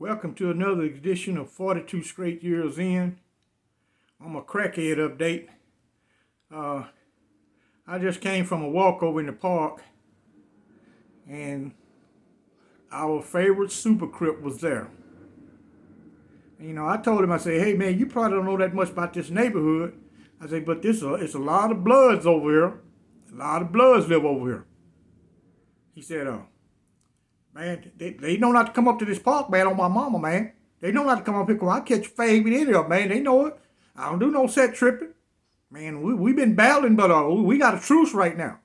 Welcome to another edition of 42 Straight Years In. I'm a crackhead update. I just came from a walk over in the park, and our favorite super crip was there. And, I told him, I said, hey man, you probably don't know that much about this neighborhood. I said, but it's a lot of bloods over here. A lot of bloods live over here. He said, man, they know not to come up to this park, man, on my mama, man. They know not to come up here, because I catch fade with any of them, man. They know it. I don't do no set tripping. Man, we been battling, but we got a truce right now.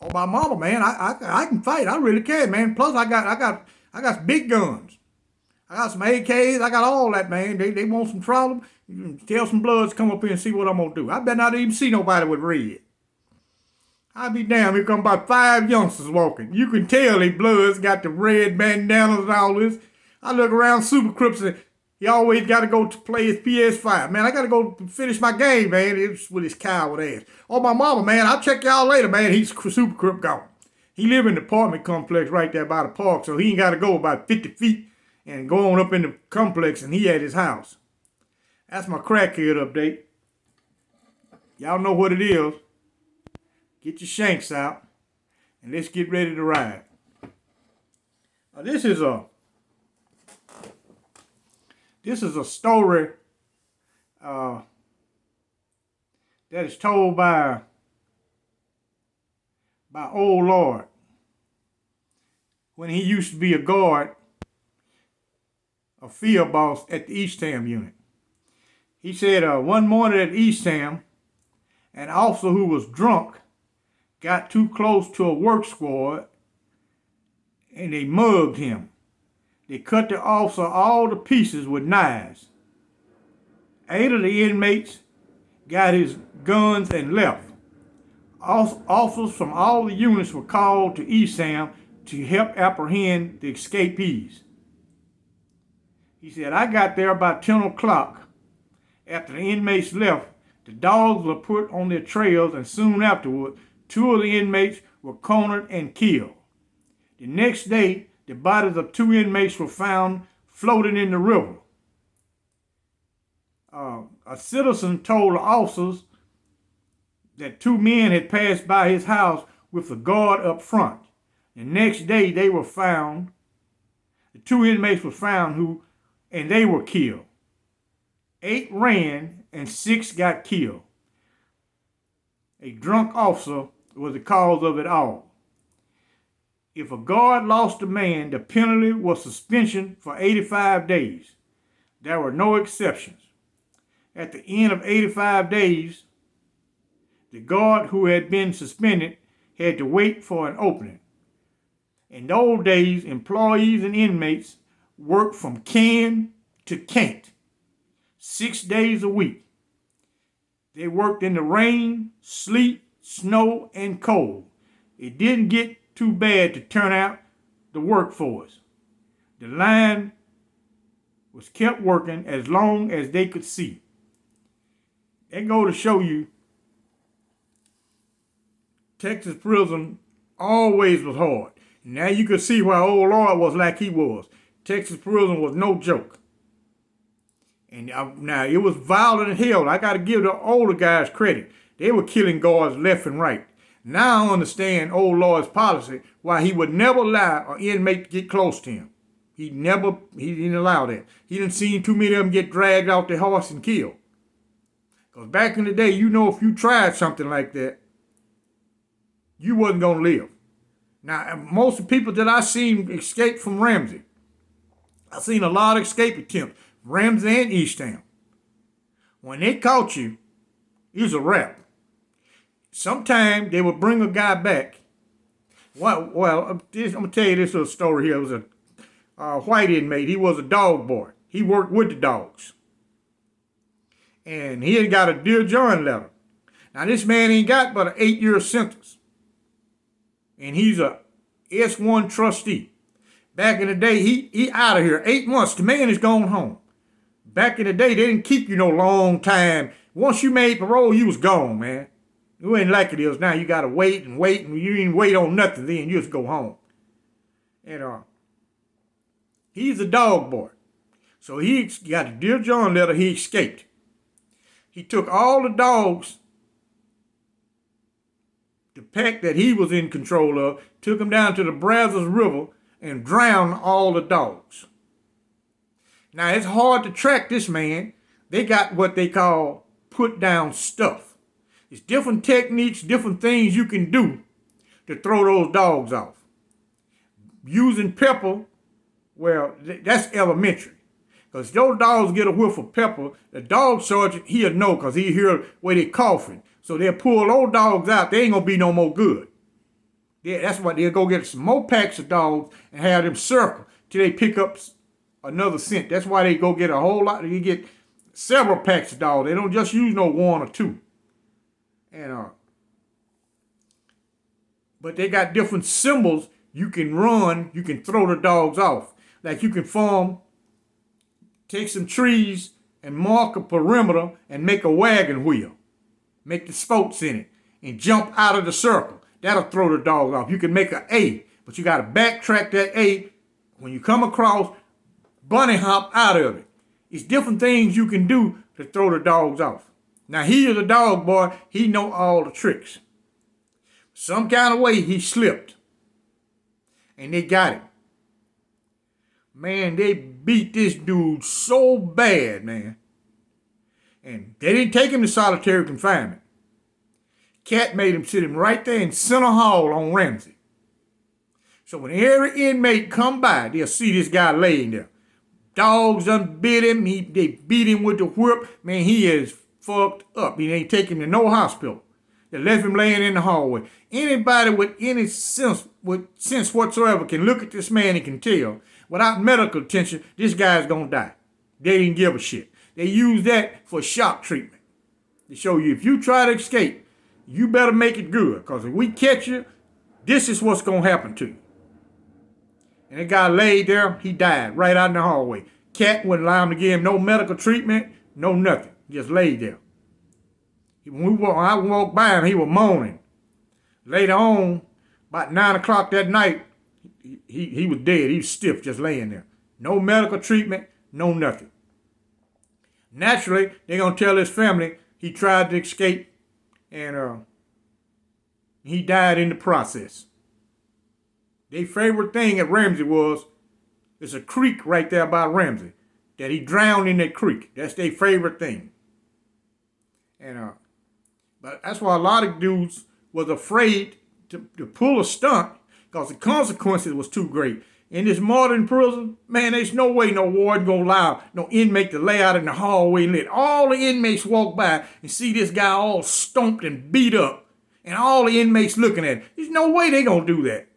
On my mama, man, I can fight. I really can, man. Plus, I got some big guns. I got some AKs. I got all that, man. They want some trouble. Tell some bloods to come up here and see what I'm gonna do. I better not even see nobody with red. I'll be damned, here come about 5 youngsters walking. You can tell they bloods got the red bandanas and all this. I look around Super Crips and he always got to go to play his PS5. Man, I got to go finish my game, man. It's with his coward ass. Oh, my mama, man, I'll check y'all later, man. He's Super Crip gone. He live in the apartment complex right there by the park, so he ain't got to go about 50 feet and go on up in the complex, and he at his house. That's my crackhead update. Y'all know what it is. Get your shanks out, and let's get ready to ride. This is a story that is told by old Lord when he used to be a guard, a field boss at the Eastham unit. He said one morning at Eastham, an officer who was drunk got too close to a work squad and they mugged him. They cut the officer all to pieces with knives. 8 of the inmates got his guns and left. Officers from all the units were called to Eastham to help apprehend the escapees. He said, I got there about 10 o'clock. After the inmates left, the dogs were put on their trails, and soon afterward, 2 of the inmates were cornered and killed. The next day, the bodies of 2 inmates were found floating in the river. A citizen told the officers that 2 men had passed by his house with a guard up front. The next day, they were found. The 2 inmates were found and they were killed. 8 ran and 6 got killed. A drunk officer was the cause of it all. If a guard lost a man, the penalty was suspension for 85 days. There were no exceptions. At the end of 85 days, the guard who had been suspended had to wait for an opening. In those days, employees and inmates worked from can to can't, 6 days a week. They worked in the rain, sleet, snow, and cold. It didn't get too bad to turn out the workforce. The line was kept working as long as they could see. That go to show you Texas prison always was hard. Now you could see why old Lord was like he was. Texas prison was no joke. And now it was violent as hell. I got to give the older guys credit. They were killing guards left and right. Now I understand old Lord's policy, why he would never allow an inmate to get close to him. He didn't allow that. He didn't see too many of them get dragged off their horse and killed. Because back in the day, if you tried something like that, you wasn't going to live. Now, most of the people that I seen escape from Ramsey, I seen a lot of escape attempts, Ramsey and Eastham. When they caught you, it was a wrap. Sometimes they would bring a guy back. Well, I'm going to tell you this little story here. It was a white inmate. He was a dog boy. He worked with the dogs. And he had got a Dear John letter. Now, this man ain't got but an 8-year sentence. And he's a S1 trustee. Back in the day, he out of here. 8 months, the man is going home. Back in the day, they didn't keep you no long time. Once you made parole, you was gone, man. It ain't like it is now. You got to wait, and you didn't wait on nothing then. You just go home. And He's a dog boy. So he got a Dear John letter, he escaped. He took all the dogs, the pack that he was in control of, took them down to the Brazos River and drowned all the dogs. Now, it's hard to track this man. They got what they call put down stuff. It's different techniques, different things you can do to throw those dogs off. Using pepper, well, that's elementary. Because those dogs get a whiff of pepper, the dog sergeant, he'll know because he'll hear where they're coughing. So they'll pull those dogs out. They ain't going to be no more good. That's why they'll go get some more packs of dogs and have them circle till they pick up another scent. That's why they go get a whole lot. They get several packs of dogs. They don't just use no one or two. And but they got different symbols you can run. You can throw the dogs off. Like you can take some trees and mark a perimeter and make a wagon wheel. Make the spokes in it and jump out of the circle. That'll throw the dog off. You can make an A, but you got to backtrack that A. When you come across, bunny hop out of it. It's different things you can do to throw the dogs off. Now, he is a dog boy. He know all the tricks. Some kind of way he slipped. And they got him. Man, they beat this dude so bad, man. And they didn't take him to solitary confinement. Cat made him sit him right there in Center Hall on Ramsey. So when every inmate come by, they'll see this guy laying there. Dogs done bit him. They beat him with the whip. Man, he is fucked up. He ain't taking him to no hospital. They left him laying in the hallway. Anybody with any sense whatsoever can look at this man and can tell, without medical attention, this guy's gonna die. They didn't give a shit. They use that for shock treatment. To show you if you try to escape, you better make it good. Because if we catch you, this is what's gonna happen to you. And the guy laid there, he died right out in the hallway. Cat wouldn't allow him to give him no medical treatment, no nothing. Just laid there. When I walked by him, he was moaning. Later on, about 9 o'clock that night, he was dead. He was stiff, just laying there. No medical treatment, no nothing. Naturally, they're going to tell his family he tried to escape and he died in the process. Their favorite thing at Ramsey was, there's a creek right there by Ramsey, that he drowned in that creek. That's their favorite thing. And but that's why a lot of dudes was afraid to pull a stunt because the consequences was too great. In this modern prison, man, there's no way no warden gonna allow no inmate to lay out in the hallway and let all the inmates walk by and see this guy all stomped and beat up and all the inmates looking at him. There's no way they gonna do that.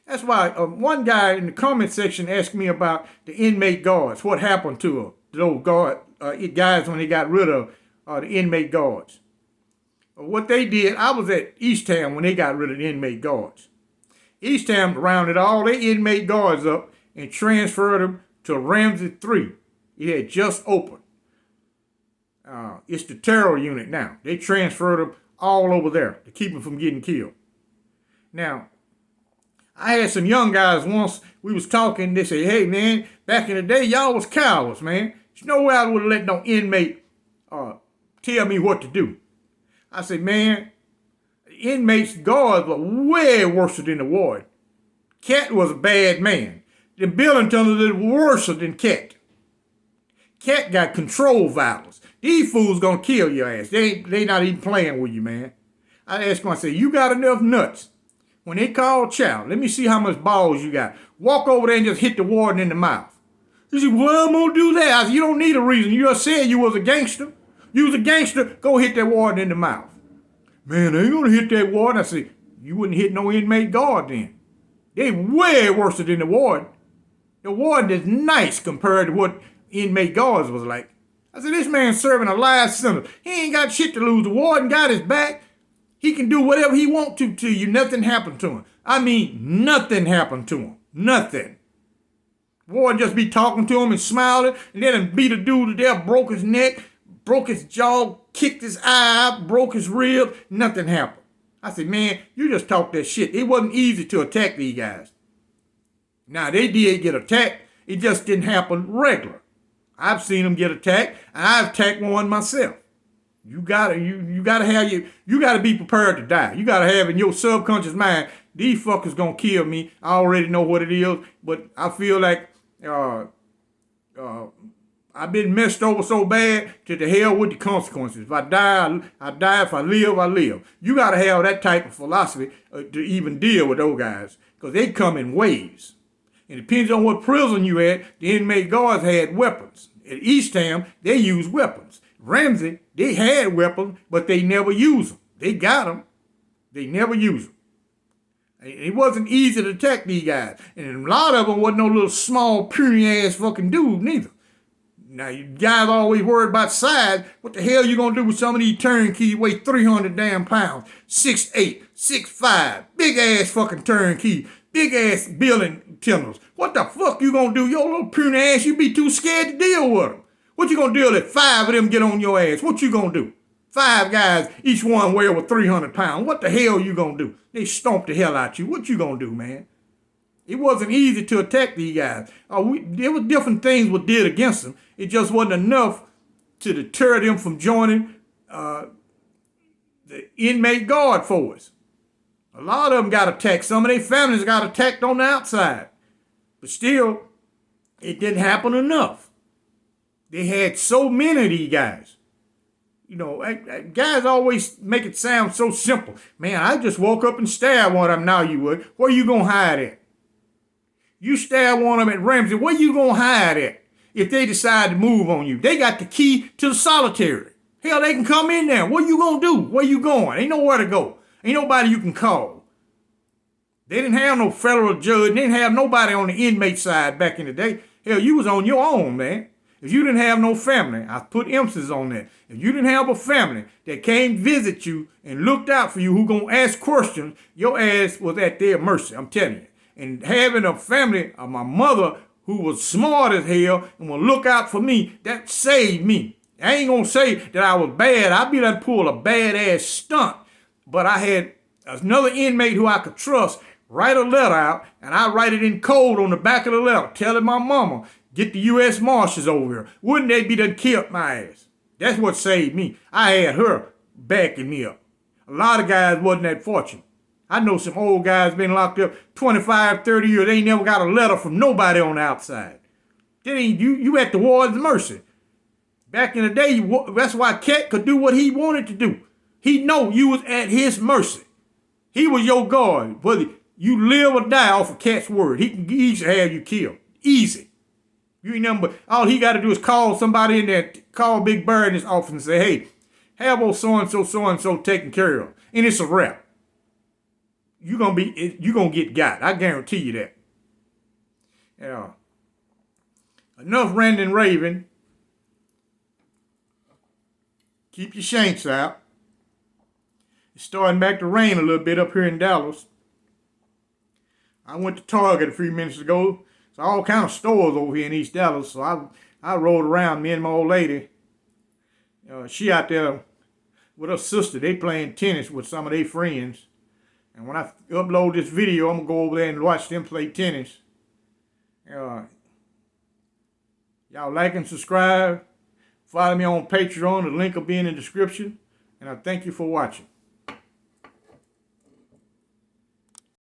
That's why one guy in the comment section asked me about the inmate guards. What happened to those guys when they got rid of the inmate guards? What they did, I was at Eastham when they got rid of the inmate guards. Eastham rounded all their inmate guards up and transferred them to Ramsey 3. It had just opened. It's the terror unit now. They transferred them all over there to keep them from getting killed. Now, I had some young guys once, we was talking, they said, hey man, back in the day, y'all was cowards, man. There's no way I would have let no inmate tell me what to do. I said, man, inmates' guards were way worse than the warden. Cat was a bad man. The Billingtons were worse than Cat. Cat got control violence. These fools gonna kill your ass. They not even playing with you, man. I asked him, I said, you got enough nuts? When they call chow, let me see how much balls you got. Walk over there and just hit the warden in the mouth. He said, well, I'm gonna do that. I said, you don't need a reason. You just said you was a gangster. You was a gangster, go hit that warden in the mouth. Man, they ain't gonna hit that warden. I said, you wouldn't hit no inmate guard then. They way worse than the warden. The warden is nice compared to what inmate guards was like. I said, this man's serving a life sentence. He ain't got shit to lose. The warden got his back. He can do whatever he wants to you. Nothing happened to him. I mean, nothing happened to him. Nothing. The warden just be talking to him and smiling, and then beat a dude to death, broke his neck, broke his jaw, kicked his eye out, broke his rib. Nothing happened. I said, man, you just talk that shit. It wasn't easy to attack these guys. Now, they did get attacked. It just didn't happen regular. I've seen them get attacked, and I've attacked one myself. You gotta be prepared to die. You gotta have in your subconscious mind, these fuckers gonna kill me. I already know what it is, but I feel like I've been messed over so bad to the hell with the consequences. If I die, I die. If I live, I live. You gotta have that type of philosophy to even deal with those guys, because they come in waves. It depends on what prison you at. The inmate guards had weapons. At Eastham, they used weapons. Ramsey, they had weapons, but they never used them. They got them. They never used them. It wasn't easy to attack these guys. And a lot of them wasn't no little small, puny-ass fucking dude neither. Now, you guys always worried about size. What the hell you gonna do with some of these turnkeys weigh 300 damn pounds? 6'8", 6'5", big-ass fucking turnkey, big-ass building tenders. What the fuck you gonna do? Your little puny ass, you be too scared to deal with them. What you gonna do if 5 of them get on your ass? What you gonna do? 5 guys, each one weigh over 300 pounds. What the hell you gonna do? They stomp the hell out you. What you gonna do, man? It wasn't easy to attack these guys. There were different things we did against them. It just wasn't enough to deter them from joining the inmate guard force. A lot of them got attacked. Some of their families got attacked on the outside. But still, it didn't happen enough. They had so many of these guys. You know, guys always make it sound so simple. Man, I just woke up and stabbed one of them. Now you would. Where you gonna hide at? You stab one of them at Ramsey. Where you gonna hide at if they decide to move on you? They got the key to the solitary. Hell, they can come in there. What you gonna do? Where you going? Ain't nowhere to go. Ain't nobody you can call. They didn't have no federal judge. They didn't have nobody on the inmate side back in the day. Hell, you was on your own, man. If you didn't have no family, I put emphasis on that. If you didn't have a family that came visit you and looked out for you, who gonna ask questions, your ass was at their mercy, I'm telling you. And having a family of my mother who was smart as hell and would look out for me, that saved me. I ain't gonna say that I was bad. I be done pull a badass stunt. But I had another inmate who I could trust write a letter out, and I write it in code on the back of the letter, telling my mama, get the U.S. Marshals over here. Wouldn't they be done killed my ass? That's what saved me. I had her backing me up. A lot of guys wasn't that fortunate. I know some old guys been locked up 25, 30 years. They ain't never got a letter from nobody on the outside. Then you at the warden's mercy. Back in the day, that's why Cat could do what he wanted to do. He know you was at his mercy. He was your guard. Whether you live or die off of Cat's word, he can easily have you killed. Easy. You remember, all he got to do is call somebody in there, call Big Bird in his office and say, hey, have old so-and-so taken care of. And it's a wrap. You're going to get got. I guarantee you that. Yeah. Enough ranting and raving. Keep your shanks out. It's starting back to rain a little bit up here in Dallas. I went to Target a few minutes ago. There's all kind of stores over here in East Dallas. So I rode around, me and my old lady. She out there with her sister. They playing tennis with some of their friends. And when I upload this video, I'm going to go over there and watch them play tennis. Y'all like and subscribe. Follow me on Patreon. The link will be in the description. And I thank you for watching.